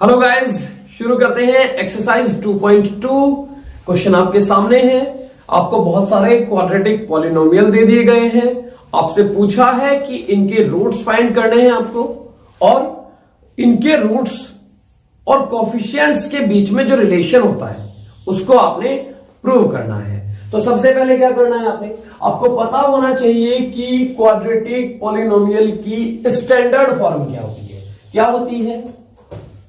Hello guys, शुरू करते हैं एक्सरसाइज 2.2। क्वेश्चन आपके सामने है। आपको बहुत सारे क्वाड्रेटिक पॉलिनोमियल दे दिए गए हैं। आपसे पूछा है कि इनके रूट्स फाइंड करने हैं आपको, और इनके रूट्स और कोफिशिएंट्स के बीच में जो रिलेशन होता है उसको आपने प्रूव करना है। तो सबसे पहले क्या करना है, आपको पता होना चाहिए कि क्वाड्रेटिक पॉलिनोमियल की स्टैंडर्ड फॉर्म क्या होती है। क्या होती है?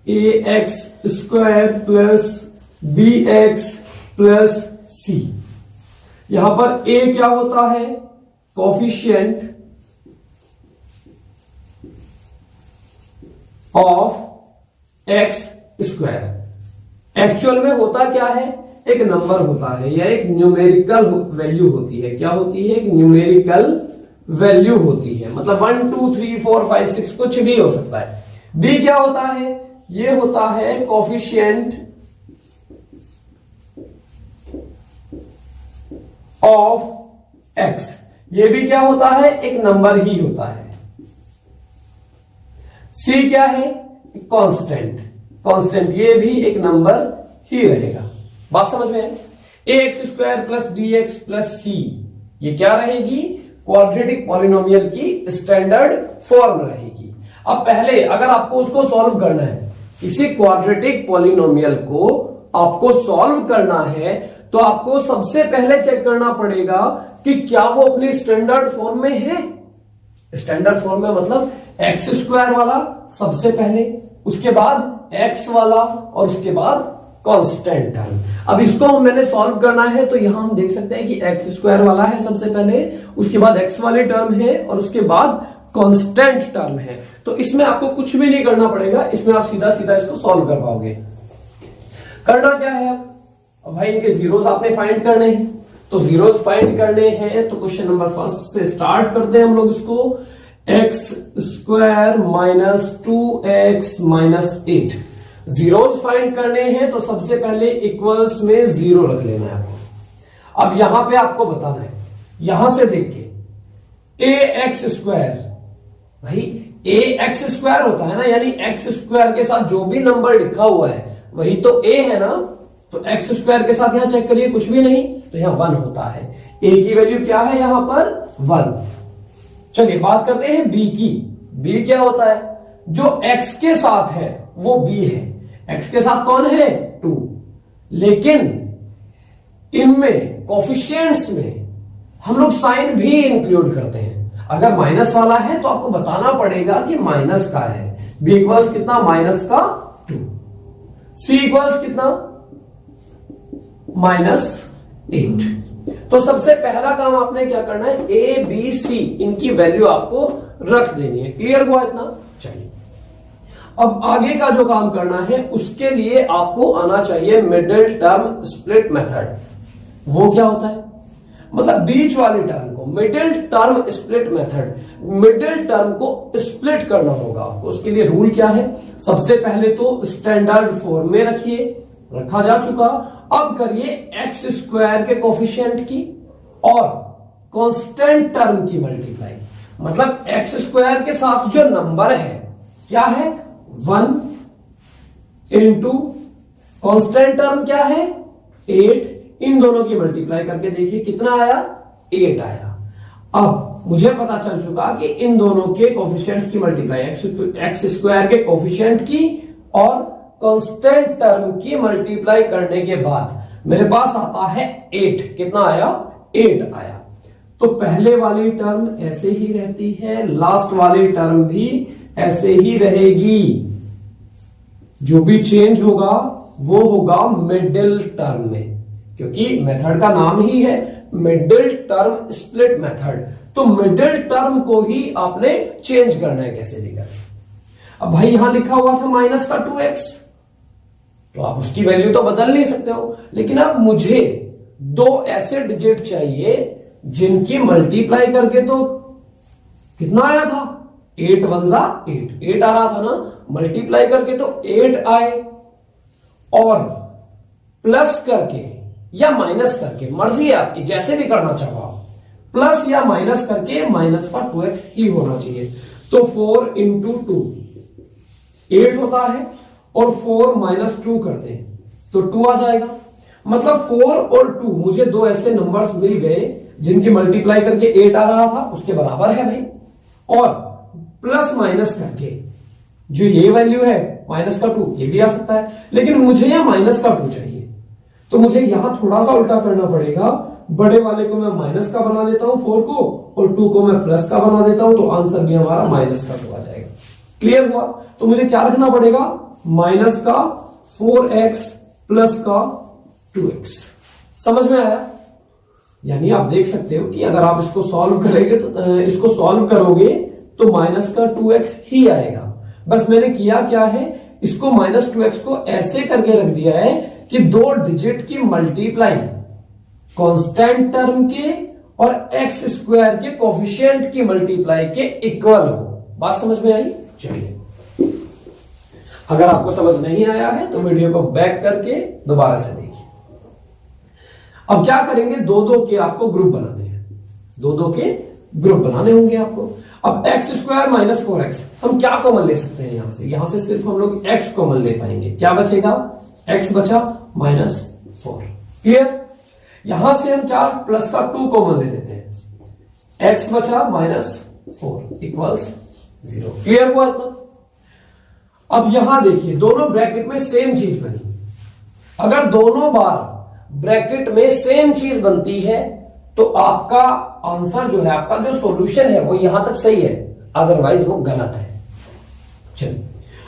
ax square plus bx plus c। यहां पर a क्या होता है? Coefficient of x square. Actual में होता क्या है? एक नंबर होता है या एक न्यूमेरिकल वैल्यू होती है। क्या होती है? एक न्यूमेरिकल वैल्यू होती है। मतलब 1 2 3 4 5 6 कुछ भी हो सकता है। b क्या होता है? ये होता है कोफिशिएंट ऑफ x। ये भी क्या होता है? एक नंबर ही होता है। c क्या है? कांस्टेंट। ये भी एक नंबर ही रहेगा। बात समझ में है? ax square plus bx plus c, ये क्या रहेगी? क्वाड्रेटिक पॉलिनोमियल की स्टैंडर्ड फॉर्म रहेगी। अब पहले अगर आपको उसको सॉल्व करना है, किसी क्वाड्रेटिक पॉलिनोमियल को आपको सॉल्व करना है, तो आपको सबसे पहले चेक करना पड़ेगा कि क्या वो अपनी स्टैंडर्ड फॉर्म में है। स्टैंडर्ड फॉर्म में मतलब एक्स स्क्वायर वाला सबसे पहले, उसके बाद एक्स वाला, और उसके बाद कांस्टेंट टर्म। अब इसको मैंने सॉल्व करना है, तो यहां हम देख सकते हैं कि एक्स स्क्वायर वाला है सबसे पहले, उसके बाद एक्स वाले टर्म है, और उसके बाद कांस्टेंट टर्म है। तो इसमें आपको कुछ भी नहीं करना पड़ेगा, इसमें आप सीधा सीधा इसको सॉल्व कर पाओगे। करना क्या है? अब भाई इनके जीरोस आपने फाइंड करने हैं, तो जीरोस फाइंड करने हैं तो क्वेश्चन नंबर फर्स्ट से स्टार्ट करते हैं हम लोग इसको। X square minus 2x minus 8 zeros find करने हैं, तो सबसे पहले इक्वल्स में जीरो रख लेना है आपको। अब यहां पे आपको बताना है, यहां से देख के ax स्क्वायर, भाई ax स्क्वायर होता है ना, यानी x स्क्वायर के साथ जो भी नंबर लिखा हुआ है वही तो a है ना। तो x स्क्वायर के साथ यहां चेक करिए, कुछ भी नहीं, तो यहां 1 होता है। a की वैल्यू क्या है यहां पर? 1। चलिए बात करते हैं b की। b क्या होता है? जो x के साथ है वो b है। x के साथ कौन है? 2। लेकिन इनमें कोफिशिएंट्स में हम लोग साइन भी इंक्लूड करते हैं। अगर माइनस वाला है तो आपको बताना पड़ेगा कि माइनस का है। b इक्वल्स कितना? माइनस का 2। c इक्वल्स कितना? माइनस 8। तो सबसे पहला काम आपने क्या करना है? a b c इनकी वैल्यू आपको रख देनी है। क्लियर हुआ इतना? चाहिए। अब आगे का जो काम करना है उसके लिए आपको आना चाहिए मिडिल टर्म स्प्लिट मेथड। वो क्या होता है? मतलब बीच वाले टर्म को middle term split method, middle term को स्प्लिट करना होगा आपको। उसके लिए रूल क्या है? सबसे पहले तो स्टैंडर्ड फॉर्म में रखिए, रखा जा चुका। अब करिए एक्स स्क्वायर के कोफिशिएंट की और कांस्टेंट टर्म की मल्टीप्लाई। मतलब एक्स स्क्वायर के साथ जो नंबर है क्या है? 1 इंटू कांस्टेंट टर्म क्या है? 8। इन दोनों की मल्टीप्लाई करके देखिए कितना आया? 8 आया। अब मुझे पता चल चुका कि इन दोनों के कोफिशिएंट्स की मल्टीप्लाई, एक्स स्क्वायर के कोफिशिएंट की और कांस्टेंट टर्म की मल्टीप्लाई करने के बाद मेरे पास आता है 8। कितना आया? 8 आया। तो पहले वाली टर्म ऐसे ही रहती है, लास्ट वाली टर्म भी ऐसे ही रहेगी। जो भी चेंज होगा वो होगा मिडिल टर्म में, क्योंकि मेथड का नाम ही है मिडिल टर्म स्प्लिट मेथड। तो मिडिल टर्म को ही आपने चेंज करना है। कैसे लेकर? अब भाई यहां लिखा हुआ था माइनस का 2x, तो आप उसकी वैल्यू तो बदल नहीं सकते हो, लेकिन अब मुझे 2 ऐसे डिजिट चाहिए जिनकी मल्टीप्लाई करके तो कितना आया था? 8 1 जा 8 आ रहा था ना, मल्टीप्लाई करके तो 8 आए, और प्लस करके या माइनस करके, मर्जी है आपकी, जैसे भी करना चाहो आप, प्लस या माइनस करके माइनस का 2x ही होना चाहिए। तो 4 इंटू 2 8 होता है, और 4 माइनस 2 कर दें तो 2 आ जाएगा। मतलब 4 और 2 मुझे दो ऐसे नंबर्स मिल गए जिनकी मल्टीप्लाई करके 8 आ रहा था, उसके बराबर है भाई। और प्लस माइनस करके जो ये वैल्यू है माइनस का 2, ये भी आ सकता है, लेकिन मुझे यहां माइनस का 2 चाहिए, तो मुझे यहां थोड़ा सा उल्टा करना पड़ेगा। बड़े वाले को मैं माइनस का बना देता हूं 4 को, और 2 को मैं प्लस का बना देता हूं, तो आंसर भी हमारा माइनस का 2 आ जाएगा। क्लियर हुआ? तो मुझे क्या रखना पड़ेगा? माइनस का 4x प्लस का 2x। समझ में आया? यानी आप देख सकते हो कि अगर आप इसको सॉल्व करेंगे तो इसको सॉल्व करोगे तो माइनस का 2x ही आएगा। बस मैंने किया क्या है, इसको माइनस 2x को ऐसे करके रख दिया है कि दो डिजिट की मल्टीप्लाई कांस्टेंट टर्म के और एक्स स्क्वायर के कोफिशिएंट की मल्टीप्लाई के इक्वल हो। बात समझ में आई? चलिए, अगर आपको समझ नहीं आया है तो वीडियो को बैक करके दोबारा से देखिए। अब क्या करेंगे, दो दो के आपको ग्रुप बनाने हैं, दो दो के ग्रुप बनाने होंगे आपको। अब एक्स स्क्वायर माइनस 4x हम क्या कॉमन ले सकते हैं? यहां से सिर्फ हम लोग x कॉमन ले पाएंगे। क्या बचेगा? x बचा माइनस 4। क्लियर? यहां से हम क्या प्लस का 2 कॉमन ले लेते हैं, x बचा माइनस 4 इक्वल्स 0। क्लियर हुआ इतना? अब यहां देखिए, दोनों ब्रैकेट में सेम चीज बनी। अगर दोनों बार ब्रैकेट में सेम चीज बनती है तो आपका आंसर जो है, आपका जो सॉल्यूशन है वो यहां तक सही है, अदरवाइज वो गलत है। चलिए,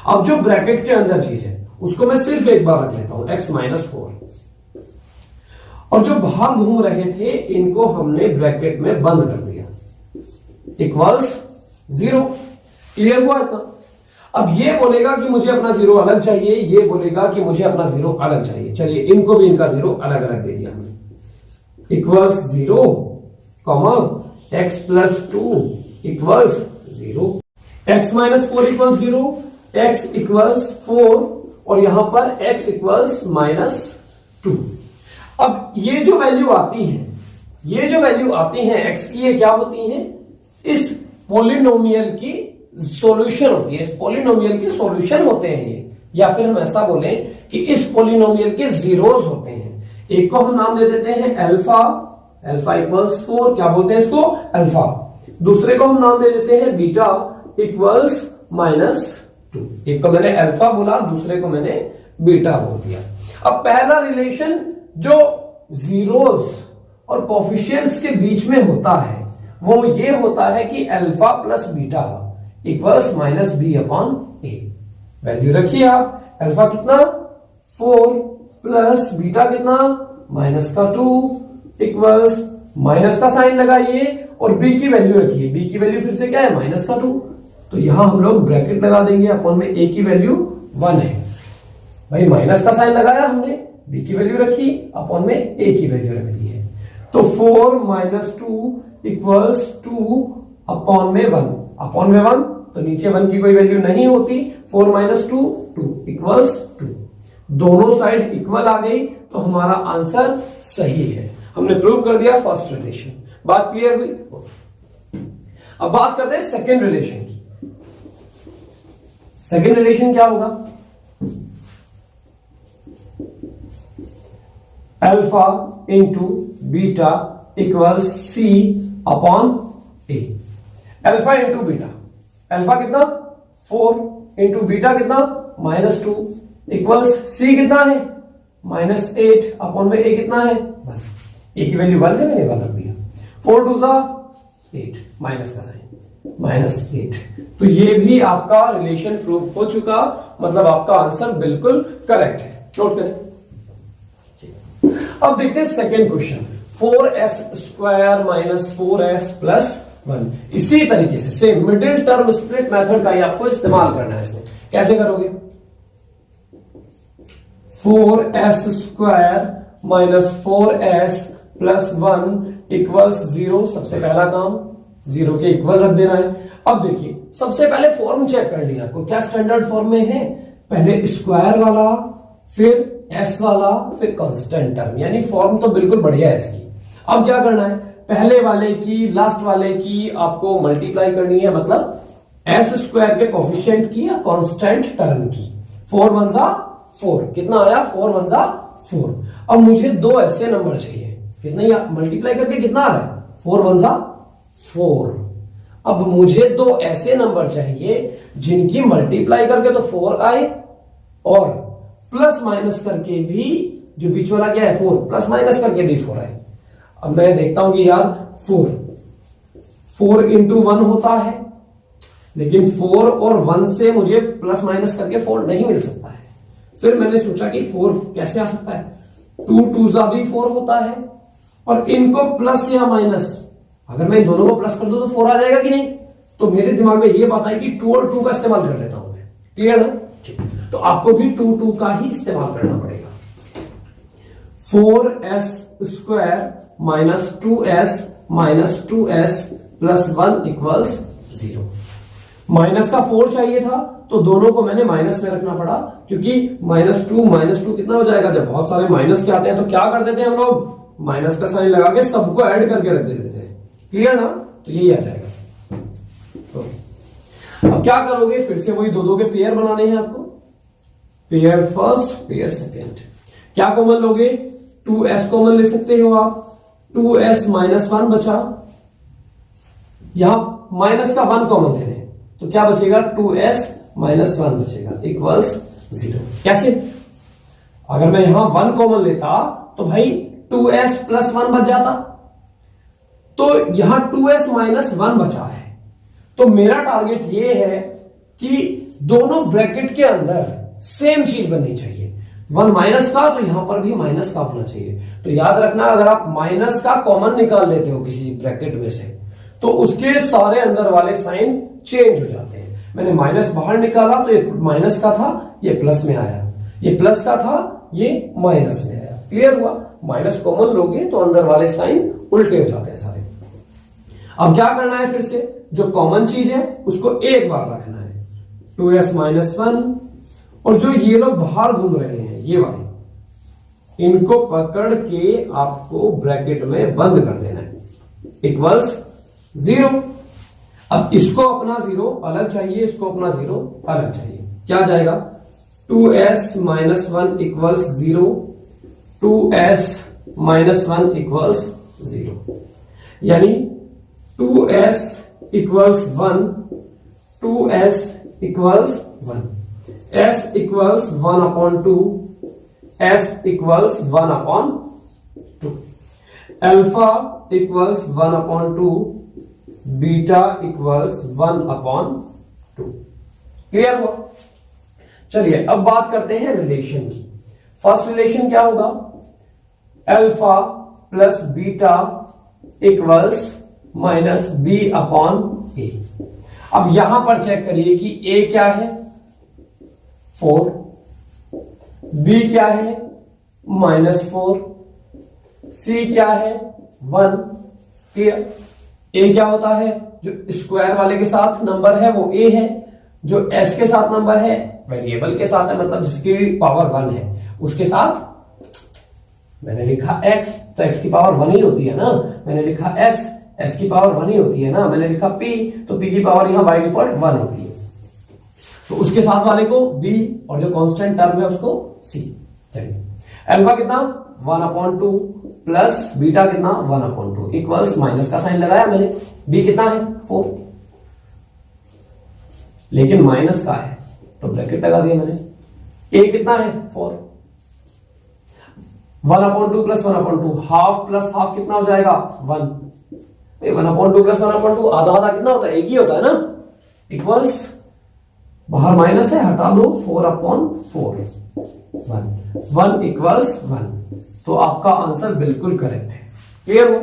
अब जो ब्रैकेट के अंदर चीज है उसको मैं सिर्फ एक बार रख लेता हूं, x माइनस 4, और जो बाहर घूम रहे थे इनको हमने ब्रैकेट में बंद कर दिया, इक्वल्स 0। क्लियर हुआ इतना? अब ये बोलेगा कि मुझे अपना 0 अलग चाहिए, ये बोलेगा कि मुझे अपना 0 अलग चाहिए। चलिए, इनको भी इनका 0 अलग अलग दे दिया हमने, equals 0 comma x plus 2 equals 0, x minus 4 equals 0, x equals 4, और यहां पर x इक्वल्स माइनस 2। अब ये जो वैल्यू आती है, ये जो वैल्यू आती है x की, ये क्या होती है? इस पॉलिनोमियल की सॉल्यूशन होती है, इस पॉलिनोमियल के सॉल्यूशन होते हैं ये, या फिर हम ऐसा बोलें कि इस पॉलिनोमियल के जीरोस होते हैं। एक को हम नाम दे देते हैं अल्फा, अल्फा इक्वल्स 4, क्या बोलते हैं इसको? अल्फा। दूसरे को हम नाम दे देते हैं बीटा इक्वल्स माइनस 2। एक को मैंने अल्फा बोला, दूसरे को मैंने बीटा बोल दिया। अब पहला रिलेशन जो जीरोस और कोफिशिएंट्स के बीच में होता है वो ये होता है कि alpha plus beta equals minus b upon a. Value रखिए आप, अल्फा कितना? 4 प्लस बीटा कितना? माइनस का 2 इक्वल्स, माइनस का साइन लगाइए और बी की वैल्यू रखिए, बी की वैल्यू फिर से क्या है? माइनस का 2। तो यहां हम लोग ब्रैकेट लगा देंगे, अपॉन में ए की वैल्यू 1 है। भाई माइनस का साइन लगाया हमने, बी की वैल्यू रखी, अपॉन में ए की वैल्यू रख दी है। तो 4 माइनस 2 इक्वल्स 2 अपॉन में 1, अपॉन में 1 तो नीचे 1 की कोई वैल्यू नहीं होती, 4 माइनस 2 2 इक्वल्स 2। दोनों साइड इक्वल आ गई तो हमारा आंसर सही है। हमने प्रूव कर दिया फर्स्ट रिलेशन। बात क्लियर हुई? अब बात करते हैं सेकेंड रिलेशन की। सेकेंड रिलेशन क्या होगा? अल्फा इंटू बीटा इक्वल्स सी अपॉन ए। अल्फा इंटू बीटा, अल्फा कितना? 4 इंटू बीटा कितना? माइनस 2 इक्वल्स सी कितना है? माइनस 8 अपॉन में ए कितना है? 1। ए की वैल्यू 1 है, मैंने 1 रख दिया। 4 2 सा 8, माइनस का साइन, माइनस 8। तो ये भी आपका रिलेशन प्रूव हो चुका, मतलब आपका आंसर बिल्कुल करेक्ट है। नोट करें। अब देखते हैं second question, 4s square minus 4s plus 1। इसी तरीके से same middle term split method का ही आपको इस्तेमाल करना है। इसमें कैसे करोगे? 4s square minus 4s plus 1 equals 0। सबसे पहला काम 0 के इक्वल रख देना है। अब देखिए, सबसे पहले फॉर्म चेक कर लिया आपको, क्या स्टैंडर्ड फॉर्म में है? पहले स्क्वायर वाला, फिर s वाला, फिर कांस्टेंट टर्म, यानी फॉर्म तो बिल्कुल बढ़िया है इसकी। अब क्या करना है? पहले वाले की लास्ट वाले की आपको मल्टीप्लाई करनी है, मतलब एस स्क्वायर के कोफिशिएंट की या कांस्टेंट टर्म की। 4 वन जा 4, कितना आया 4 वन जा 4। अब मुझे दो ऐसे नंबर चाहिए, कितना मल्टीप्लाई करके कितना आ रहा है 4 वन जा 4। अब मुझे दो ऐसे नंबर चाहिए जिनकी मल्टीप्लाई करके तो 4 आए और प्लस माइनस करके भी, जो बीच वाला क्या है 4, प्लस माइनस करके भी 4 आए। अब मैं देखता हूं कि यार 4 इंटू 1 होता है, लेकिन 4 और 1 से मुझे प्लस माइनस करके 4 नहीं मिल सकता है। फिर मैंने सोचा कि 4 कैसे आ सकता है, 2 2 जा भी 4 होता है, और इनको प्लस या माइनस अगर मैं इन दोनों को प्लस कर दूं तो 4 आ जाएगा कि नहीं। तो मेरे दिमाग में ये बात है कि 2 और 2 का इस्तेमाल कर लेता हूं मैं। क्लियर ना? ठीक, तो आपको भी 2 2 का ही इस्तेमाल करना पड़ेगा। 4s square minus 2s minus 2s plus 1 equals 0। Minus का 4 चाहिए था तो दोनों को मैंने माइनस में रखना पड़ा, क्योंकि माइनस टू कितना हो जाएगा, जब बहुत सारे माइनस के आते हैं तो क्या कर देते हैं हम लोग, माइनस का साइन लगा के सबको ऐड करके रख देते हैं। क्लियर ना? तो यही आ जाएगा। तो अब क्या करोगे, फिर से वही दो के पेयर बनाने हैं आपको, पेयर फर्स्ट पेयर सेकेंड। क्या कॉमन लोगे, 2s कॉमन ले सकते हो आप, 2s माइनस 1 बचा, यहां माइनस का 1 कॉमन ले लें तो क्या बचेगा, 2s माइनस 1 बचेगा इक्वल्स 0। कैसे, अगर मैं यहां 1 कॉमन लेता तो भाई 2s प्लस 1 बच जाता, तो यहां 2s माइनस 1 बचा है। तो मेरा टारगेट ये है कि दोनों ब्रैकेट के अंदर सेम चीज बननी चाहिए, 1 माइनस का तो यहां पर भी माइनस का होना चाहिए। तो याद रखना, अगर आप माइनस का कॉमन निकाल लेते हो किसी ब्रैकेट में से तो उसके सारे अंदर वाले साइन चेंज हो जाते हैं। मैंने माइनस बाहर निकाला तो ये माइनस का था, ये प्लस में आया, ये प्लस का था, ये माइनस में आया। क्लियर हुआ? माइनस कॉमन लोगे तो अंदर वाले साइन उल्टे हो जाते हैं सारे। अब क्या करना है, फिर से जो कॉमन चीज है उसको एक बार रखना है, 2s माइनस 1, और जो ये लोग बाहर घूम रहे हैं ये वाले, इनको पकड़ के आपको ब्रैकेट में बंद कर देना है इक्वल्स 0। अब इसको अपना 0 अलग चाहिए, इसको अपना 0 अलग चाहिए। क्या जाएगा, 2s minus 1 equals 0, 2s minus 1 equals 0, यानी 2s equals 1, 2s equals 1, s equals 1 upon 2, s equals 1 upon 2, alpha equals 1 upon 2, beta equals 1 upon 2। Clear हुआ? चलिए अब बात करते हैं रिलेशन की। फर्स्ट रिलेशन क्या होगा, alpha plus beta equals minus b upon a. अब यहां पर चेक करिए कि ए क्या है 4, बी क्या है -4, सी क्या है 1। क्लियर? ए क्या होता है, जो स्क्वायर वाले के साथ नंबर है वो ए है, जो एस के साथ नंबर है वेरिएबल के साथ है, मतलब जिसकी पावर 1 है उसके साथ मैंने लिखा x, तो x की पावर 1 ही होती है ना। मैंने लिखा s की पावर 1 ही होती है ना। मैंने लिखा p, तो p की पावर यहां बाय डिफॉल्ट 1 होती है, तो उसके साथ वाले को b और जो कांस्टेंट टर्म है उसको c। चलिए, अल्फा कितना 1/2 प्लस बीटा कितना 1/2 इक्वल्स माइनस का साइन लगाया मैंने, b कितना है 4, लेकिन माइनस का है तो ब्रैकेट लगा दिया मैंने। a कितना है 4, 1/2 प्लस 1/2, हाफ प्लस हाफ कितना हो जाएगा 1। 1/2 प्लस 1/2 आधा आधा कितना होता है, एक ही होता है ना। इक्वल्स बाहर माइनस है, हटा दो, 4/4 1 इक्वल्स 1। तो आपका आंसर बिल्कुल करेक्ट है। क्लियर हो?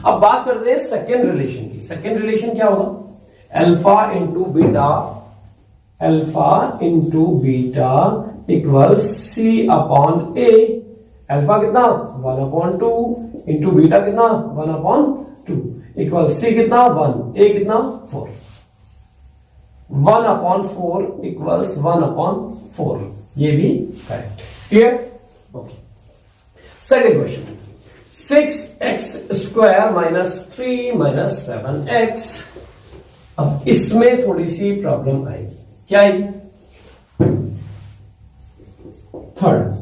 अब बात करते हैं सेकेंड रिलेशन की। सेकेंड रिलेशन क्या होगा, अल्फा इंटू बीटा इक्वल्स सी अपॉन ए। अल्फा कितना 1/2 इंटू बीटा कितना 1/2 इक्वल सी कितना 1, ए कितना 4। 1/4 इक्वल्स 1/4, ये भी correct. Clear? Okay. Second question, 6x square minus 3 minus 7x। अब इसमें थोड़ी सी प्रॉब्लम आएगी। क्या आएगी, third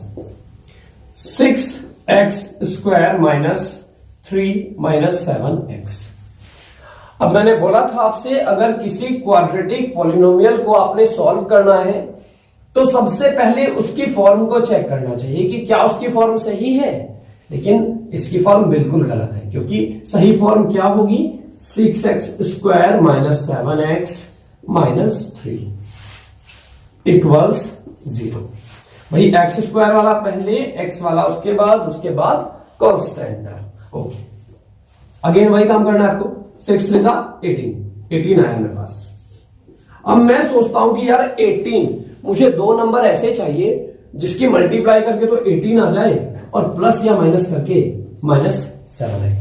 6x² minus 3 minus 7x। अब मैंने बोला था आपसे, अगर किसी क्वाड्रेटिक पॉलिनोमियल को आपने सॉल्व करना है तो सबसे पहले उसकी फॉर्म को चेक करना चाहिए कि क्या उसकी फॉर्म सही है। लेकिन इसकी फॉर्म बिल्कुल गलत है, क्योंकि सही फॉर्म क्या होगी, 6x² minus 7x minus 3 equals 0। भाई x² वाला पहले, x वाला उसके बाद कांस्टेंट। ओके, अगेन वही काम करना है आपको। 6 लिखा 18 आया मेरे पास। अब मैं सोचता हूं कि यार 18, मुझे दो नंबर ऐसे चाहिए जिसकी मल्टीप्लाई करके तो 18 आ जाए और प्लस या माइनस करके -7 है।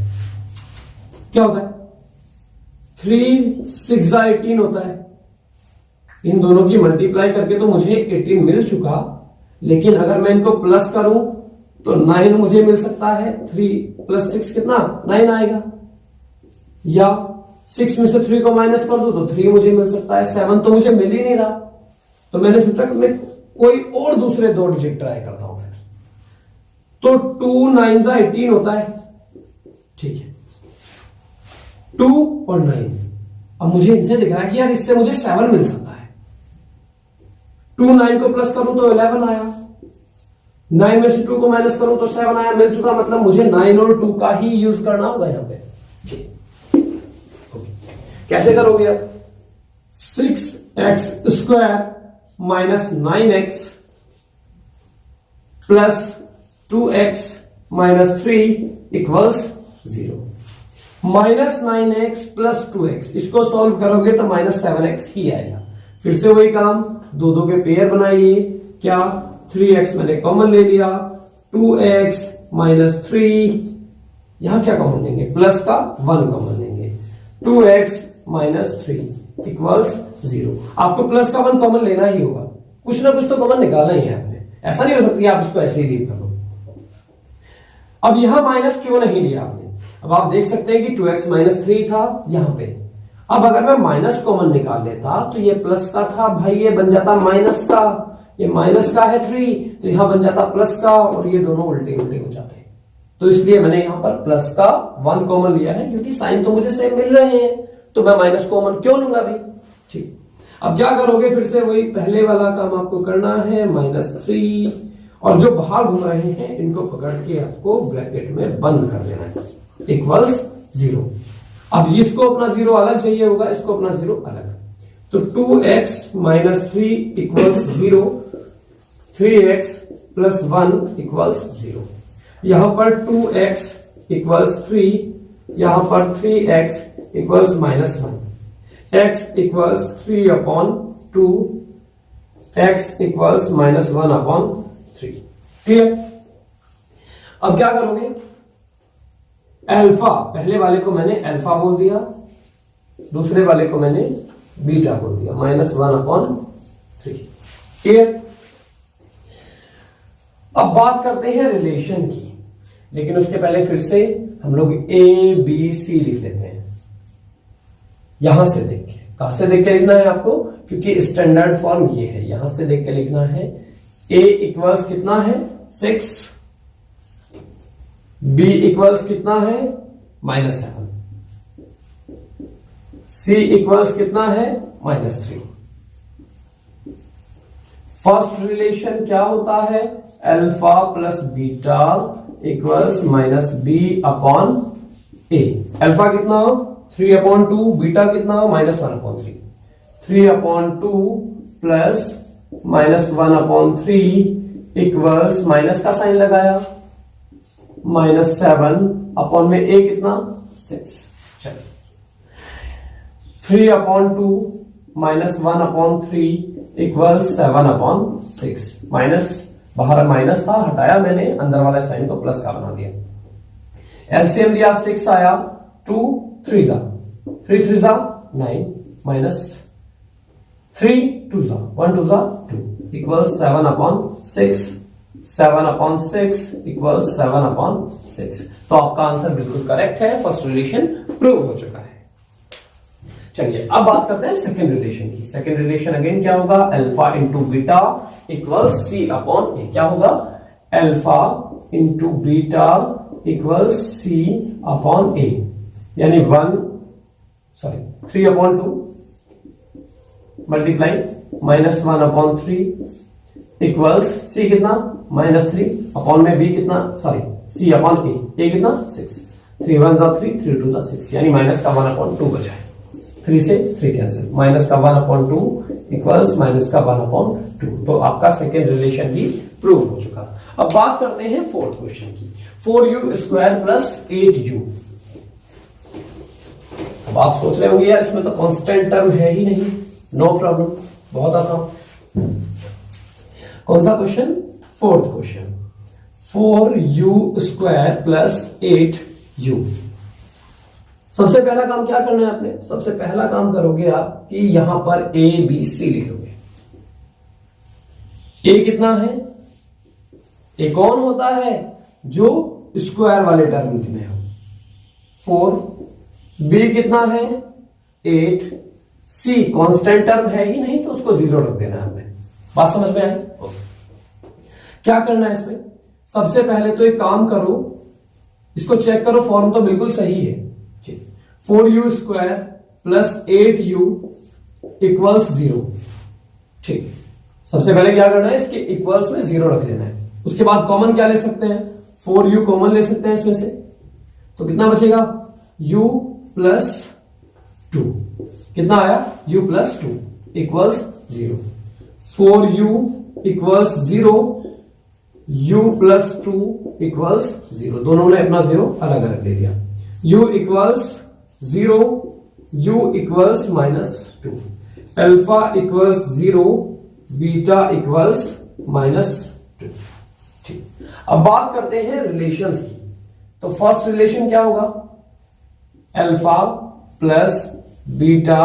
क्या होता है, 3 6 18 होता है। इन दोनों की मल्टीप्लाई करके तो मुझे 18 मिल चुका, लेकिन अगर मैं इनको प्लस करूं तो 9 मुझे मिल सकता है। 3 + 6 कितना, 9 आएगा। या 6 में से 3 को माइनस कर दो तो 3 मुझे मिल सकता है। 7 तो मुझे मिल ही नहीं रहा, तो मैंने सोचा कि मैं कोई और दूसरे दो डिजिट ट्राई करता हूं फिर। तो 2 9 18 होता है, ठीक है, 2 और 9। अब मुझे इनसे दिख रहा है कि यार इससे मुझे 7 मिल सकता है। 2 9 को प्लस करूं तो 11 आया, 9 में से 2 को माइनस करूं तो 7 आया, मिल चुका। मतलब मुझे 9 और 2 का ही यूज करना होगा यहां पे। कैसे करोगे आप, 6x² minus 9x plus 2x minus 3 equals 0। -9x plus 2x, इसको सॉल्व करोगे तो -7x ही आएगा। फिर से वही काम, दो के पेयर बनाइए। क्या, 3x मैंने कॉमन ले लिया, 2x माइनस 3, यहां क्या कॉमन लेंगे, प्लस का 1 कॉमन लेंगे, 2x माइनस 3 इक्वल्स 0। आपको प्लस का 1 कॉमन लेना ही होगा, कुछ ना कुछ तो कॉमन निकालना ही है आपने। ऐसा नहीं हो सकती आप इसको ऐसे ही लीव कर दो। अब यहां माइनस क्यों नहीं लिया आपने, अब आप देख सकते हैं कि 2x माइनस 3 था यहां पे। अब अगर मैं माइनस कॉमन निकाल लेता तो ये प्लस का था, भाई ये बन जाता माइनस का, ये माइनस का है 3, तो यहां बन जाता प्लस का, और ये दोनों उल्टे उल्टे हो जाते हैं। तो इसलिए मैंने यहां पर प्लस का 1 कॉमन लिया है, क्योंकि साइन तो मुझे सेम मिल रहे हैं, तो मैं माइनस कॉमन क्यों लूंगा भाई। ठीक, अब क्या करोगे, फिर से वही पहले वाला काम आपको करना है, -3, और जो बाहर घूम रहे हैं इनको पकड़ के आपको ब्रैकेट में बंद कर देना है, इक्वल्स 0। अब इसको अपना 0 अलग चाहिए होगा, इसको अपना 0 अलग। तो 2x minus 3 equals 0, 3x plus 1 equals 0। यहां पर 2x इक्वल्स 3, यहां पर 3x equals -1, x equals 3/2, x equals -1/3। Clear. अब क्या करोगे, अल्फा, पहले वाले को मैंने अल्फा बोल दिया, दूसरे वाले को मैंने बीटा बोल दिया, -1/3। क्लियर। अब बात करते हैं रिलेशन की, लेकिन उसके पहले फिर से हम लोग ABC लिख लेते हैं। यहां से देख के, कहां से देख के लिखना है आपको, क्योंकि स्टैंडर्ड फॉर्म ये है, यहां से देख के लिखना है। A इक्वल्स कितना है, 6, B इक्वल्स कितना है, -7, C इक्वल्स कितना है, -3। फर्स्ट रिलेशन क्या होता है, alpha plus beta equals -B/A। Alpha कितना हो, 3/2, बीटा कितना हो, -1/3। 3/2 प्लस -1/3 इक्वल्स, माइनस का साइन लगाया, -7 में A कितना, 6। चलिए, 3/2 -1/3 इक्वल्स 7/6। माइनस, बाहर माइनस था, हटाया मैंने, अंदर वाले साइन को प्लस का बना दिया। एलसीएम दिया, 6 आया, 2 3 3 9 माइनस 3 2 1 2 2 इक्वल्स 7/6। 7/6 इक्वल्स 7/6। तो आपका आंसर बिल्कुल करेक्ट है, फर्स्ट रिलेशन प्रूव हो चुका है। चलिए अब बात करते हैं सेकेंड रिलेशन की। सेकेंड रिलेशन अगेन क्या होगा, alpha into beta equal c upon a. क्या होगा, alpha into beta equal c upon a, यानी 3/2 मल्टीप्लाई -1/3 इक्वल्स सी कितना -3 अपॉन में बी कितना, सी अपॉन ए कितना 6, 3 1 3 3 2 6, यानी माइनस का 1/2 बचा है। 3 से 3 कैंसिल, माइनस का 1/2 इक्वल्स माइनस का 1/2। तो आपका सेकेंड रिलेशन भी प्रूव हो चुका। अब बात करते हैं फोर्थ क्वेश्चन की, 4u² प्लस 8u। अब आप सोच रहे होंगे यार इसमें तो कांस्टेंट टर्म है ही नहीं। नो प्रॉब्लम, बहुत आसान। कौन सा question, fourth question, 4u² plus 8u। सबसे पहला काम क्या करना है आपने, सबसे पहला काम करोगे आप कि यहां पर ए बी सी लिखोगे। ए कितना है, ए कौन होता है, जो स्क्वायर वाले टर्म में हो, 4, बी कितना है 8, सी कांस्टेंट टर्म है ही नहीं तो उसको 0 रख देना है हमने। बात समझ में आई? क्या करना है इसमें, सबसे पहले तो एक काम करो, इसको चेक करो, फॉर्म तो बिल्कुल सही है। 4u² plus 8u equals 0। ठीक, सबसे पहले क्या करना है, इसके इक्वल्स में 0 रख लेना है। उसके बाद कॉमन क्या ले सकते हैं, 4u कॉमन ले सकते हैं इसमें से, तो कितना बचेगा, u प्लस 2, कितना आया, u plus 2 equals 0। 4u equals 0, u plus 2 equals 0, दोनों ने अपना 0 अलग अलग ले लिया। u equals 0, u equals -2, alpha equals 0, beta equals -2। ठीक, अब बात करते हैं रिलेशंस की। तो फर्स्ट रिलेशन क्या होगा, alpha plus beta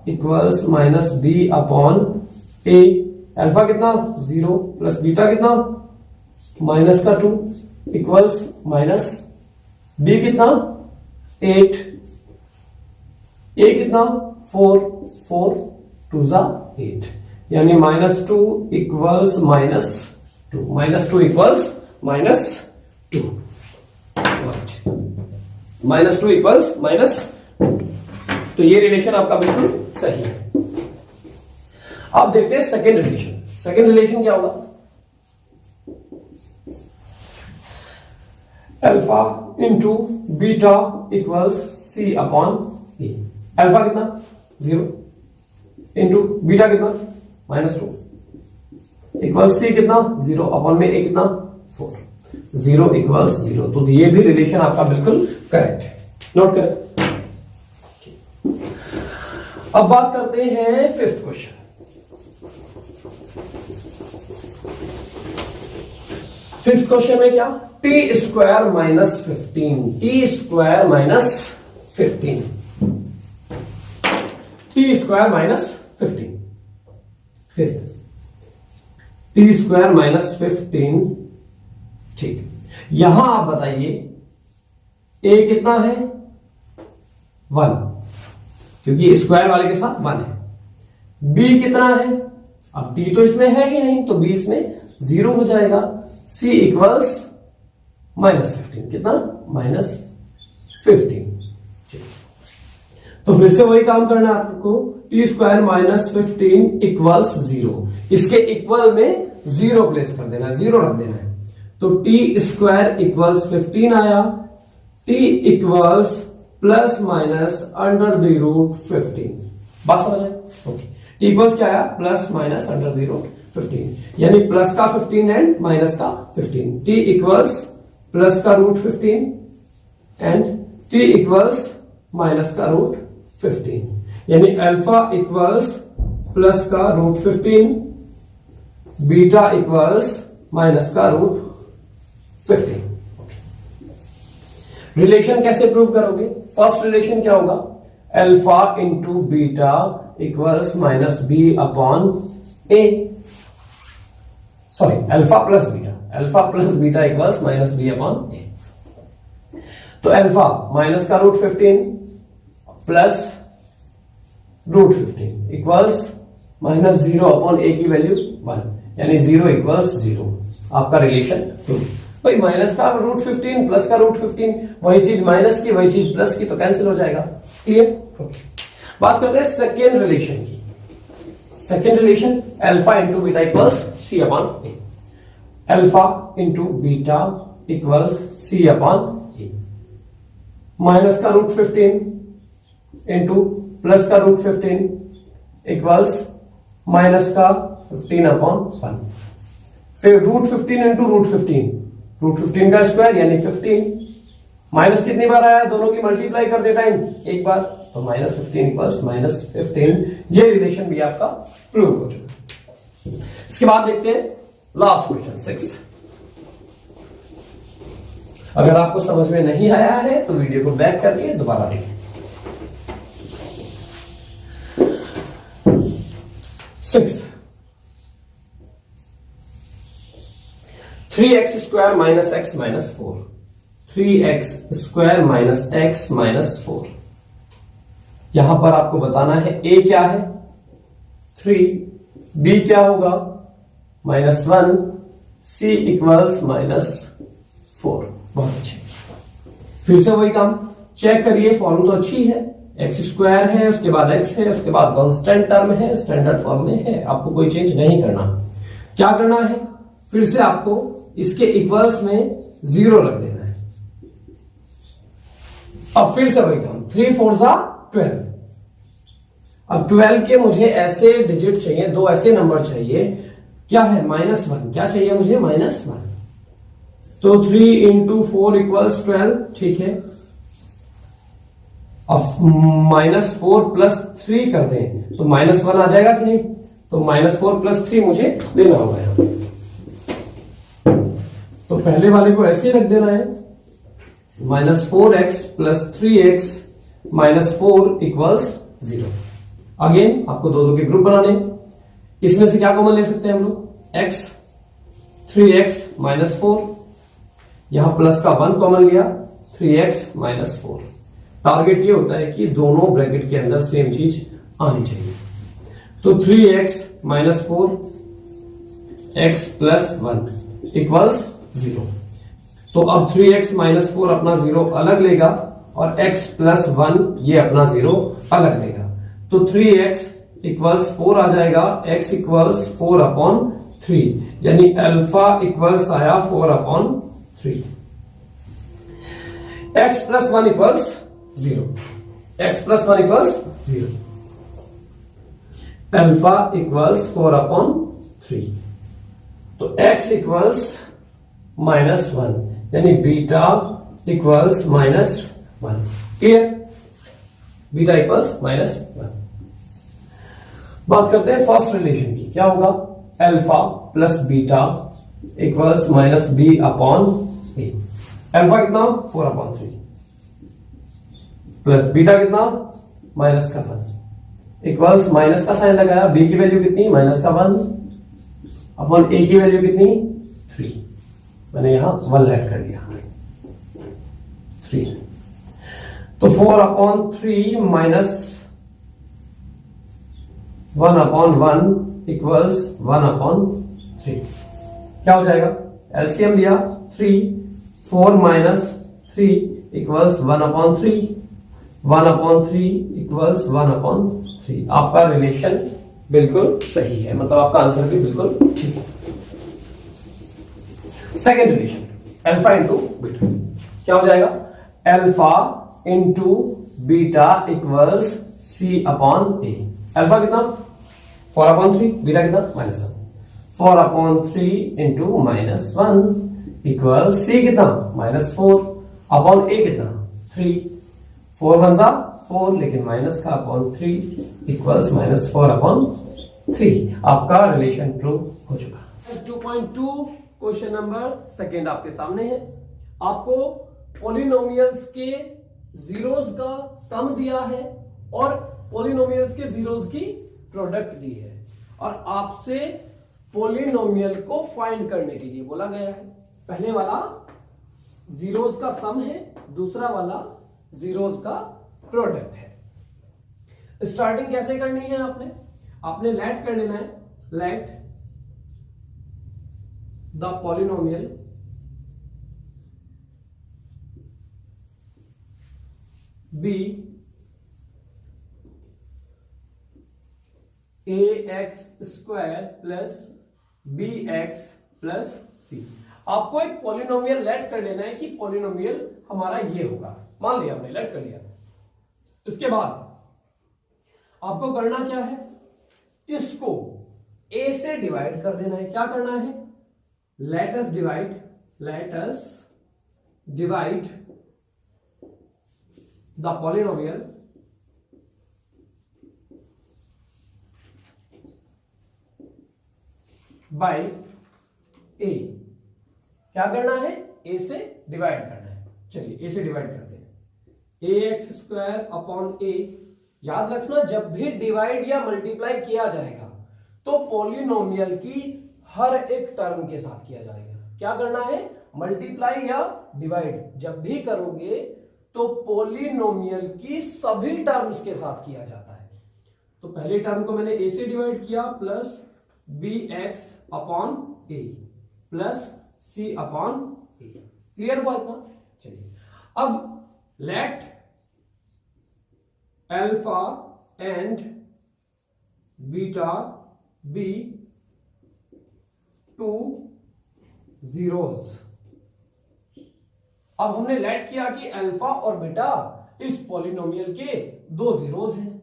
equals -b upon ए। अल्फा कितना 0 प्लस बीटा कितना -2 इक्वल्स बी कितना 8, ए कितना 4 2 8, यानी -2 इक्वल्स -2, -2 इक्वल्स -2, -2 इक्वल्स -2। तो ये रिलेशन आपका बिल्कुल सही है। अब देखते हैं सेकेंड रिलेशन। सेकेंड रिलेशन क्या होगा, अल्फा इंटू बीटा इक्वल्स सी अपॉन ए। अल्फा कितना 0 इंटू बीटा कितना -2 इक्वल्स सी कितना 0 अपॉन में ए कितना 4, 0 इक्वल्स 0। तो ये भी रिलेशन आपका बिल्कुल करेक्ट है, नोट करें। अब बात करते हैं फिफ्थ क्वेश्चन। फिफ्थ क्वेश्चन में क्या, T square -15, T square -15, T square -15, fifth T square -15। ठीक, यहां आप बताइए ए कितना है 1, क्योंकि स्क्वायर वाले के साथ 1 है। बी कितना है, अब डी तो इसमें है ही नहीं तो बी इसमें 0 हो जाएगा। सी इक्वल्स -15, कितना -15। तो फिर से वही काम करना है आपको, टी स्क्वायर -15 इक्वल्स 0, इसके इक्वल में 0 प्लेस कर देना है, 0 रख देना है। तो टी स्क्वायर इक्वल्स 15 आया, टी इक्वल्स प्लस माइनस √15। बात समझ आए? ओके, टी इक्वल्स क्या आया, प्लस माइनस √15, यानी प्लस का 15 एंड माइनस का 15। टी इक्वल्स प्लस का √15 एंड टी इक्वल्स माइनस का √15, यानी अल्फा इक्वल्स प्लस का √15, बीटा इक्वल्स माइनस का √15। रिलेशन कैसे प्रूव करोगे, फर्स्ट रिलेशन क्या होगा, alpha into beta equals -b upon a, sorry alpha plus beta equals -b upon a. तो अल्फा माइनस का √15 plus √15 equals minus 0 upon a की value 1, यानी 0 इक्वल्स 0। आपका रिलेशन प्रूव। भाई माइनस का √15 प्लस का √15, वही चीज माइनस की वही चीज प्लस की, तो कैंसिल हो जाएगा। क्लियर? ओके। बात करते हैं सेकेंड रिलेशन की। Second relation alpha into beta equals C upon A. Alpha into beta equals C upon a. Minus का √15 इंटू प्लस का √15 इक्वल्स माइनस का 15 अपॉन 1। फिर √15 इंटू √15 का स्क्वायर यानी 15। माइनस कितनी बार आया, दोनों की मल्टीप्लाई कर दे टाइम एक बार, तो -15 इक्वल्स -15। ये रिलेशन भी आपका प्रूव हो चुका। इसके बाद देखते हैं लास्ट क्वेश्चन 6। अगर आपको समझ में नहीं आया है तो वीडियो को बैक करके दोबारा देखें। 6 3x square minus x minus 4। 3x square minus x minus 4। यहां पर आपको बताना है a क्या है 3, b क्या होगा -1, c इक्वल्स -4। बहुत अच्छे। फिर से वही काम चेक करिए, फॉर्म तो अच्छी है, एक्स स्क्वायर है, उसके बाद x है, उसके बाद कांस्टेंट टर्म है, स्टैंडर्ड फॉर्म में है, आपको कोई चेंज नहीं करना। क्या करना है, फिर से आपको इसके इक्वल्स में 0 रख देना है। अब फिर से वही काम, 3 4 12। अब 12 के मुझे ऐसे डिजिट चाहिए, दो ऐसे नंबर चाहिए, क्या है -1, क्या चाहिए मुझे -1। तो 3 इंटू 4 इक्वल्स 12, ठीक है। अब -4 प्लस 3 कर दें तो -1 आ जाएगा कि नहीं, तो -4 प्लस 3 मुझे लेना होगा यहां पे। तो पहले वाले को ऐसे ही रख देना है, -4x plus 3x -4 equals 0। Again आपको दो के ग्रुप बनाने, इसमें से क्या कॉमन ले सकते हैं हम लोग, x, 3x -4, यहां प्लस का 1 कॉमन लिया, 3x -4। टारगेट ये होता है कि दोनों ब्रैकेट के अंदर सेम चीज आनी चाहिए। तो 3x -4 x प्लस 1 इक्वल्स 0। तो अब 3x -4 अपना 0 अलग लेगा और x प्लस 1 ये अपना 0 अलग लेगा। तो 3x इक्वल्स 4 आ जाएगा, x इक्वल्स 4 अपॉन 3, यानी अल्फा इक्वल्स आया 4 upon 3। x plus 1 equals 0, x plus 1 equals 0, alpha equals 4 upon 3। तो x इक्वल्स -1, यानी beta equals -1। Clear? Beta equals -1। बात करते हैं फर्स्ट रिलेशन की, क्या होगा, alpha plus beta equals -b upon a। Alpha कितना 4 अपॉन 3 प्लस बीटा कितना -1 इक्वल्स माइनस का साइन लगाया, b की वैल्यू कितनी -1 अपॉन a की वैल्यू कितनी 3, मैंने यहां 1 ऐड कर दिया 3। तो 4 upon 3 minus 1 upon 1 equals 1 upon 3। क्या हो जाएगा, एलसीएम लिया 3, 4 minus 3 equals 1 upon 3, 1 upon 3 equals 1 upon 3। आपका रिलेशन बिल्कुल सही है, मतलब आपका आंसर भी बिल्कुल ठीक है। Second relation alpha into beta, क्या हो जाएगा, अल्फा इंटू बीटा इक्वल्स सी अपॉन ए। अल्फा कितना 4 अपॉन 3, बीटा कितना -1, 4 अपॉन 3 इंटू -1 इक्वल सी कितना -4 अपॉन ए कितना 3, 4 1 जा 4, लेकिन माइनस का अपॉन 3 इक्वल्स -4 अपॉन 3। आपका रिलेशन प्रूव हो चुका। 2.2 क्वेश्चन नंबर सेकेंड आपके सामने है। आपको पॉलिनोमियल्स के जीरोस का सम दिया है और पॉलिनोमियल्स के जीरोस की प्रोडक्ट दी है और आपसे पॉलिनोमियल को फाइंड करने के लिए बोला गया है। पहले वाला जीरोस का सम है, दूसरा वाला जीरोस का प्रोडक्ट है। स्टार्टिंग कैसे करनी है आपने लेट कर लेना है, let the polynomial be ax square plus B x plus c. आपको एक पॉलिनोमियल लेट कर लेना है कि पॉलिनोमियल हमारा ये होगा, मान लिया हमने, लेट कर लिया। इसके बाद आपको करना क्या है, इसको a से डिवाइड कर देना है। क्या करना है, let us divide the polynomial bye a। क्या करना है, a से डिवाइड करना है। चलिए a से डिवाइड करते हैं, ax स्क्वायर अपॉन a। याद रखना, जब भी डिवाइड या मल्टीप्लाई किया जाएगा तो पॉलिनोमियल की हर एक टर्म के साथ किया जाएगा। क्या करना है, मल्टीप्लाई या डिवाइड जब भी करोगे तो पॉलिनोमियल की सभी टर्म्स के साथ किया जाता है। तो पहले टर्म को मैंने a से डिवाइड किया, plus B X upon A plus C upon A. Clear हुआ इतना? चलिए अब let alpha and beta be two zeros. अब हमने लेट किया कि अल्फा और बीटा इस पॉलिनोमियल के दो जीरोस हैं,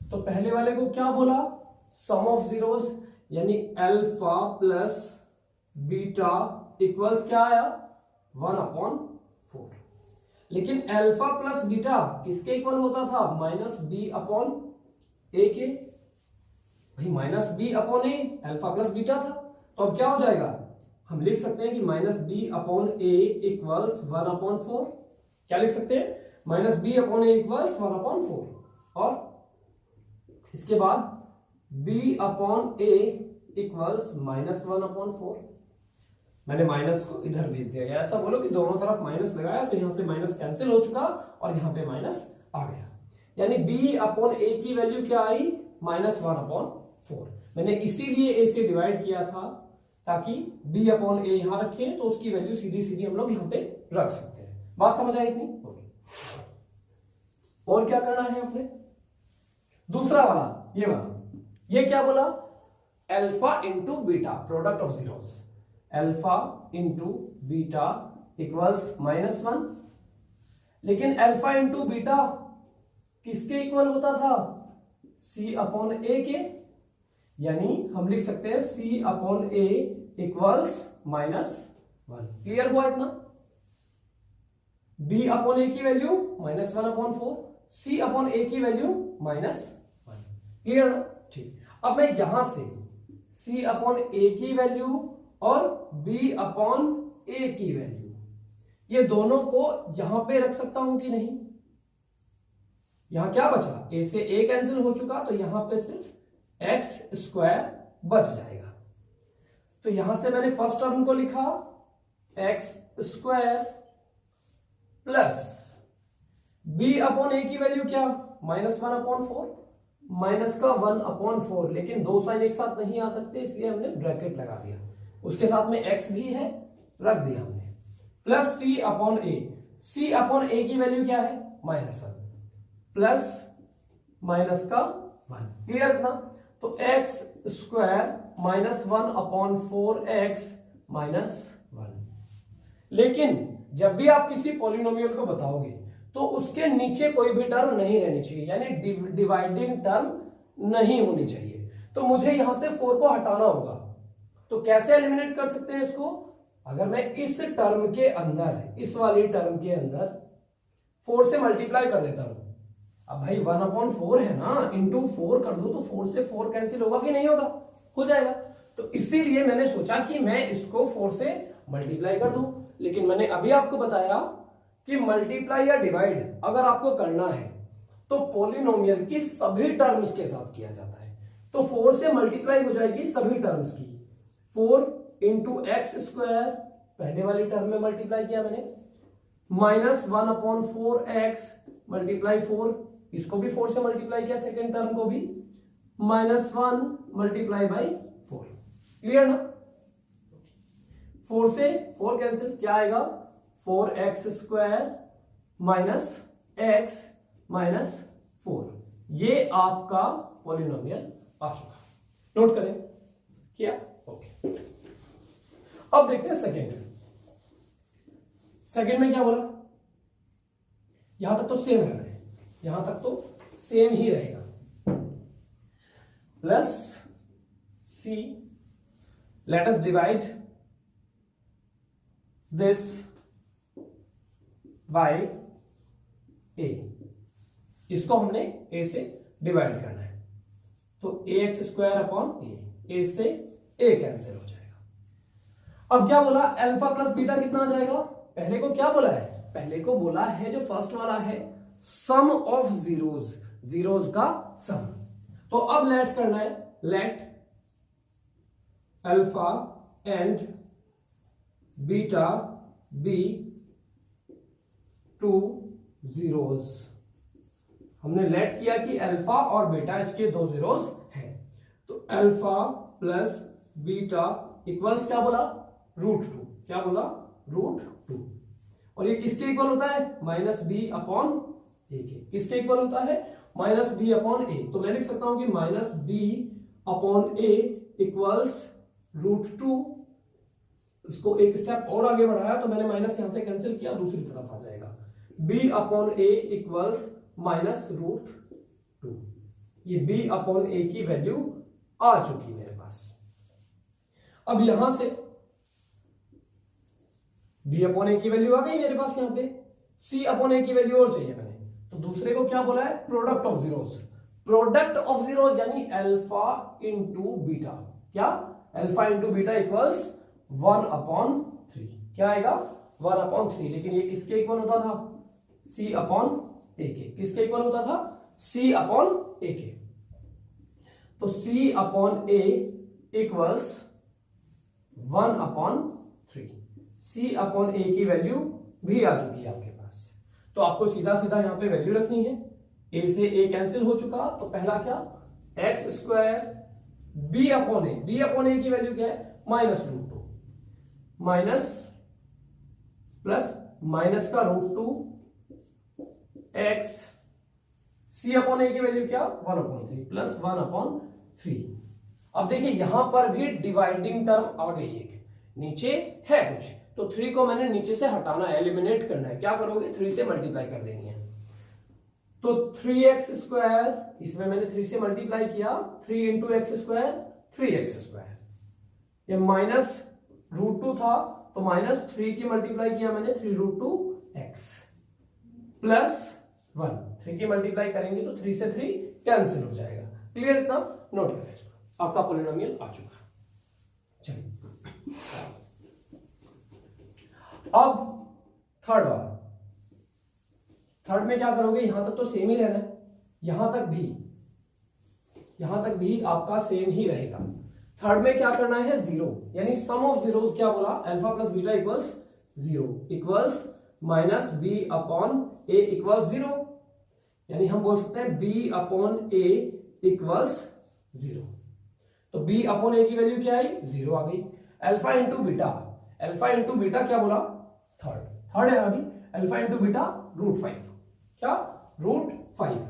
तो पहले वाले को क्या बोला, सम ऑफ जीरोस, यानी अल्फा प्लस बीटा इक्वल्स क्या आया, 1/4। लेकिन अल्फा प्लस बीटा किसके इक्वल होता था, माइनस बी अपॉन ए के। भाई माइनस बी अपॉन ए अल्फा प्लस बीटा था, तो अब क्या हो जाएगा, हम लिख सकते हैं कि minus b upon A equals 1/4। क्या लिख सकते हैं, minus b upon A equals 1/4। और इसके बाद b upon A equals minus 1/4। मैंने माइनस को इधर भेज दिया, या ऐसा बोलो कि दोनों तरफ माइनस लगाया तो यहां से माइनस कैंसिल हो चुका और यहां पे माइनस आ गया, यानी b अपॉन ए की वैल्यू क्या आई, माइनस 1/4। मैंने इसीलिए a से डिवाइड किया था ताकि b अपॉन ए यहां रखें तो उसकी वैल्यू सीधी सीधी हम लोग यहां पे रख सकते हैं। बात समझ आई इतनी? ओके। और क्या करना है अपने, दूसरा वाला, ये वाला, ये क्या बोला, alpha into beta product of zeros, alpha into beta equals -1। लेकिन अल्फा इंटू बीटा किसके इक्वल होता था, c अपॉन ए के, यानी हम लिख सकते हैं c upon A equals -1। Clear हुआ इतना? b अपॉन ए की वैल्यू -1/4, c अपॉन ए की वैल्यू -1। क्लियर ना? ठीक। अब मैं यहां से c अपॉन ए की वैल्यू और b अपॉन ए की वैल्यू, ये दोनों को यहां पे रख सकता हूं कि नहीं? यहां क्या बचा, a से a कैंसिल हो चुका, तो यहां पे सिर्फ एक्स स्क्वायर बच जाएगा। तो यहां से मैंने फर्स्ट टर्म को लिखा x square plus b upon a की वैल्यू क्या, -1/4, माइनस का 1/4, लेकिन दो साइन एक साथ नहीं आ सकते इसलिए हमने ब्रैकेट लगा दिया, उसके साथ में x भी है, रख दिया हमने, plus c upon A. c upon a की वैल्यू क्या है, -1 प्लस माइनस का 1। क्लियर था? तो x स्क्वायर -1/4x -1। लेकिन जब भी आप किसी पॉलिनोमियल को बताओगे तो उसके नीचे कोई भी टर्म नहीं रहनी चाहिए, यानी डिवाइडिंग टर्म नहीं होनी चाहिए। तो मुझे यहां से 4 को हटाना होगा। तो कैसे एलिमिनेट कर सकते हैं इसको, अगर मैं इस टर्म के अंदर, इस वाली टर्म के अंदर 4 से मल्टीप्लाई कर देता हूं। अब भाई 1/4 है ना, इंटू 4 कर दो तो 4 से 4 कैंसिल होगा कि नहीं होगा, हो जाएगा। तो इसीलिए मैंने सोचा कि मैं इसको 4 से मल्टीप्लाई कर दूं। लेकिन मैंने अभी आपको बताया कि मल्टीप्लाई या डिवाइड अगर आपको करना है तो पॉलिनोमियल की सभी टर्म्स के साथ किया जाता है। तो 4 से मल्टीप्लाई हो जाएगी सभी टर्म्स की, 4 इंटू एक्स स्क्वायर, पहले वाली टर्म में मल्टीप्लाई किया मैंने, -1/4x मल्टीप्लाई 4 इसको भी 4 से मल्टीप्लाई किया, सेकेंड टर्म को भी, -1 मल्टीप्लाई बाई 4। क्लियर ना? 4 से 4 कैंसिल, क्या आएगा? 4x² minus x minus 4। ये आपका पॉलिनोमियल आ चुका। नोट करें क्या? ओके। अब देखते हैं सेकेंड। सेकेंड में क्या बोला? यहां तक तो सेम रहना है, यहां तक तो सेम ही रहेगा। Plus c, let us divide this by a। इसको हमने a से डिवाइड करना है, तो ax² अपॉन a से a कैंसिल हो जाएगा। अब क्या बोला? अल्फा प्लस बीटा कितना आ जाएगा? पहले को क्या बोला है? पहले को बोला है जो फर्स्ट वाला है, सम ऑफ जीरोज, जीरोज का सम। तो अब लेट करना है, let alpha and beta be two zeros. हमने लेट किया कि अल्फा और बीटा इसके दो जीरोज हैं, तो अल्फा प्लस बीटा इक्वल्स क्या बोला? √2। क्या बोला? √2। और ये किसके इक्वल होता है? -b अपॉन a के। किसके इक्वल होता है? -b upon a। तो मैं लिख सकता हूं कि -b अपॉन a इक्वल्स √2। इसको एक स्टेप और आगे बढ़ाया तो मैंने माइनस यहां से कैंसिल किया, दूसरी तरफ आ जाएगा। b upon a equals -√2। ये b अपॉन a की वैल्यू आ चुकी मेरे पास। अब यहां से b अपॉन a की वैल्यू आ गई मेरे पास, यहां पे c अपॉन a की वैल्यू और चाहिए मैंने, तो दूसरे को क्या बोला है? Product of zeros. Product of zeros यानी अल्फा इंटू बीटा। क्या? Alpha into beta equals 1/3। क्या आएगा? 1/3। लेकिन ये किसके इक्वल होता था? c अपॉन a के। किसके इक्वल होता था? c अपॉन a के। तो c upon a equals 1/3। c upon a की वैल्यू भी आ चुकी है आपके पास। तो आपको सीधा सीधा यहां पे वैल्यू रखनी है। a से a कैंसिल हो चुका, तो पहला क्या? x² b upon a। b upon a की वैल्यू क्या है? -√2 माइनस प्लस माइनस का √2 x। c अपॉन a की वैल्यू क्या? 1/3 प्लस 1/3। अब देखिए यहां पर भी डिवाइडिंग टर्म आ गई, एक नीचे है कुछ, तो 3 को मैंने नीचे से हटाना है, एलिमिनेट करना है। क्या करोगे? 3 से मल्टीप्लाई कर देनी है। तो 3x², इसमें मैंने 3 से मल्टीप्लाई किया, 3 इंटू x², 3x²। ये -√2 था, तो -3 की मल्टीप्लाई किया मैंने, 3√2x प्लस 1। 3 की मल्टीप्लाई करेंगे तो 3 से 3 कैंसिल हो जाएगा। क्लियर? इतना नोट करें इसको। आपका पॉलिनोमियल आ चुका। चलिए अब थर्ड वाला। थर्ड में क्या करोगे? यहां तक तो सेम ही रहना है, यहां तक भी आपका सेम ही रहेगा। थर्ड में क्या करना है? 0, यानी सम ऑफ जीरोस। क्या बोला? Alpha plus beta equals 0 equals -b upon a equals 0। यानी हम बोल सकते हैं b अपॉन a इक्वल्स 0। तो b अपॉन a की वैल्यू क्या आई? 0 आ गई। Alpha into beta, alpha into beta क्या बोला? थर्ड है अभी। Alpha into beta √5। क्या? √5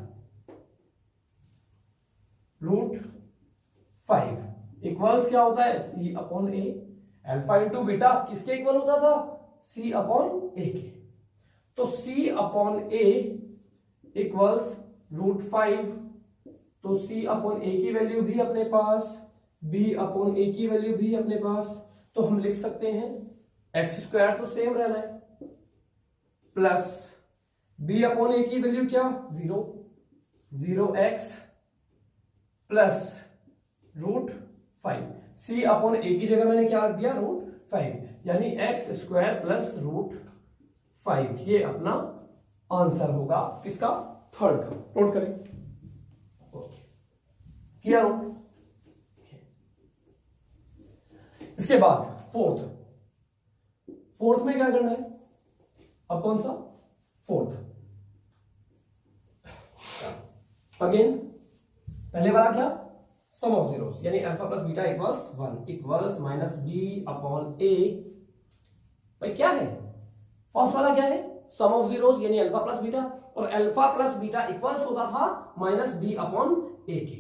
इक्वल्स क्या होता है? c upon a। Alpha into beta किसके इक्वल होता था? c अपॉन a के। तो c अपॉन a इक्वल्स √5। तो c अपॉन a की वैल्यू भी अपने पास, b अपॉन a की वैल्यू भी अपने पास। तो हम लिख सकते हैं x² तो सेम रहना है, प्लस b अपॉन a की वैल्यू क्या? 0x plus √5। c upon a की जगह मैंने क्या रख दिया? √5, यानी x² प्लस √5। ये अपना आंसर होगा किसका? थर्ड का। नोट करें। ओके, किया नोट? इसके बाद फोर्थ में क्या करना है? अब कौन सा? फोर्थ। अगेन पहले वाला क्या, सम ऑफ जीरोस, यानी alpha plus beta equals 1 equals minus b upon a. भाई क्या है, फर्स्ट वाला क्या है, सम ऑफ जीरोस यानी अल्फा प्लस बीटा, और अल्फा प्लस बीटा इक्वल्स होता था माइनस बी अपॉन ए के।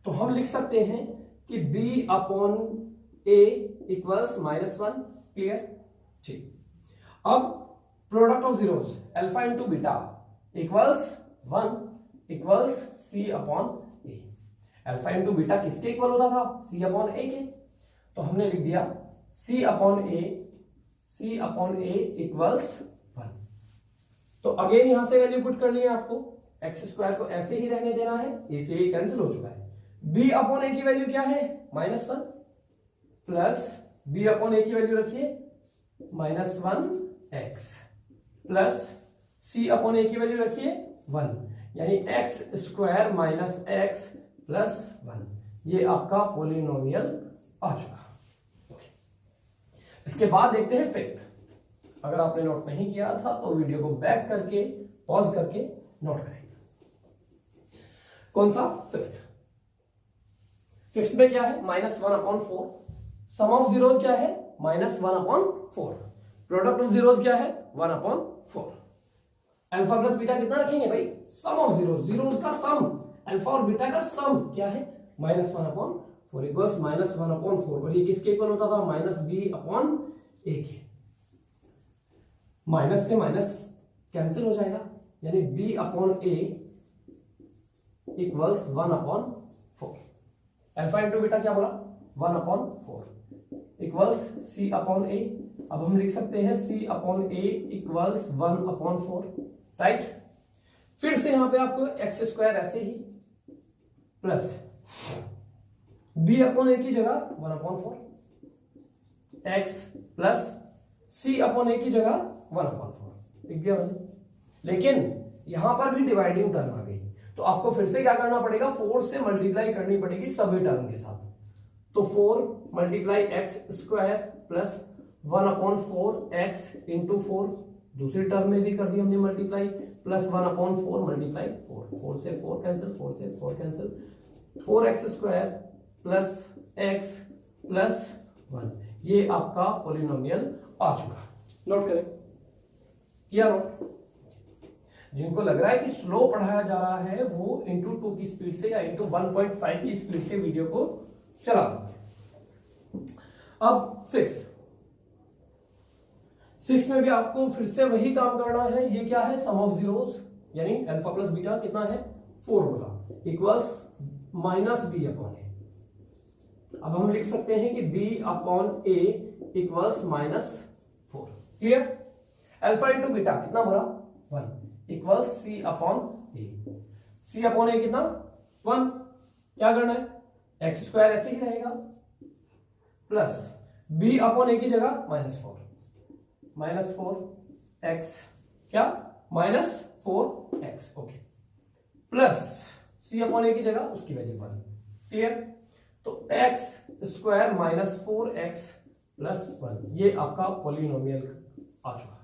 तो हम लिख सकते हैं कि B upon A equals -1। Clear, ठीक। अब product of zeros alpha into beta equals 1 equals C upon A. Alpha into beta किसके इक्वल होता था, सी अपॉन ए के। तो हमने लिख दिया सी अपॉन ए इक्वल्स 1। तो अगेन यहां से वैल्यू पुट करनी है आपको, एक्स स्क्वायर को ऐसे ही रहने देना है, ए से कैंसिल हो चुका है। बी अपॉन ए की वैल्यू क्या है, -1 प्लस बी अपॉन ए की वैल्यू रखिए -1x plus C upon a की वैल्यू रखिए 1, यानी x square minus x plus 1। ये आपका पोलिनोमियल आ चुका। इसके बाद देखते हैं फिफ्थ। अगर आपने नोट नहीं किया था तो वीडियो को बैक करके पॉज करके नोट करेंगे। कौन सा, फिफ्थ में क्या है, -1/4। सम ऑफ जीरोस क्या है, -1/4। प्रोडक्ट ऑफ जीरोस क्या है, 1/4। अल्फा प्लस बीटा कितना रखेंगे भाई, सम ऑफ जीरोस, जीरोस का सम, अल्फा और बीटा का सम क्या है, -1/4 इक्वल्स -1/4। और ये किसके इक्वल होता था, -b/a के। माइनस से माइनस कैंसिल हो जाएगा, यानी b/a equals 1/4। Alpha into beta क्या बोला, 1/4 इक्वल्स c/a। अब हम लिख सकते हैं c/a इक्वल्स 1/4, राइट। फिर से यहां पे आपको एक्स स्क्वायर ऐसे ही प्लस b/a की जगह 1/4 x प्लस c/a की जगह 1/4 लिख दिया मैंने। लेकिन यहां पर भी डिवाइडिंग टर्म आ गई, तो आपको फिर से क्या करना पड़ेगा, 4 से मल्टीप्लाई करनी पड़ेगी सभी टर्म के साथ। तो 4 multiply x square plus 1/4 x into 4, दूसरी टर्म में भी कर दी हमने मल्टीप्लाई, प्लस 1/4 मल्टीप्लाई 4 से 4 कैंसिल, 4 से 4 cancel, 4x square plus x plus 1। ये आपका पोलिनोमियल आ चुका। नोट करें, किया नोट। जिनको लग रहा है कि स्लो पढ़ाया जा रहा है वो इंटू 2 की स्पीड से या इंटू 1.5 की स्पीड से वीडियो को चला सकते हैं। अब सिक्स में भी आपको फिर से वही काम करना है। ये क्या है, सम ऑफ जीरोस, यानी अल्फा प्लस बीटा कितना है, 4 होगा, इक्वल्स -b/a। अब हम लिख सकते हैं कि b/a equals -4। Clear. Alpha into beta कितना बोला, 1 इक्वल्स c/a। c/a कितना, 1। क्या करना है, एक्स स्क्वायर ऐसे ही रहेगा प्लस b/a की जगह -4x, क्या, -4x, ओके, प्लस c/a की जगह उसकी वैल्यू 1। क्लियर। तो x स्क्वायर -4x प्लस 1, ये आपका पॉलिनोमियल आ चुका।